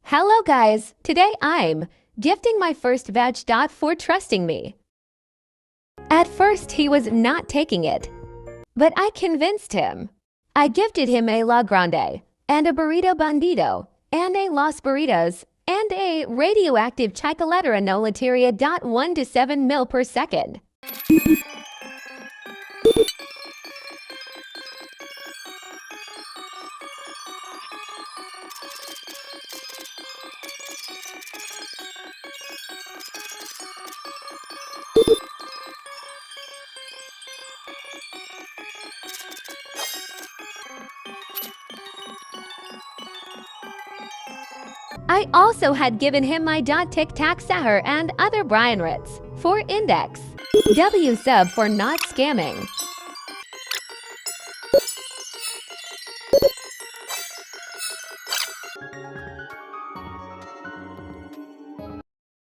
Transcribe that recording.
Hello guys, today I'm gifting my first veg. For trusting me. At first he was not taking it, but I convinced him. I gifted him a La Grande, and a Burrito Bandito, and a Los Burritos, and a radioactive Chicaletta Nolateria. 1 to 7 mil per second. I also had given him my Tic Tac Sahar and other Brian Ritz for Index W sub for not scamming.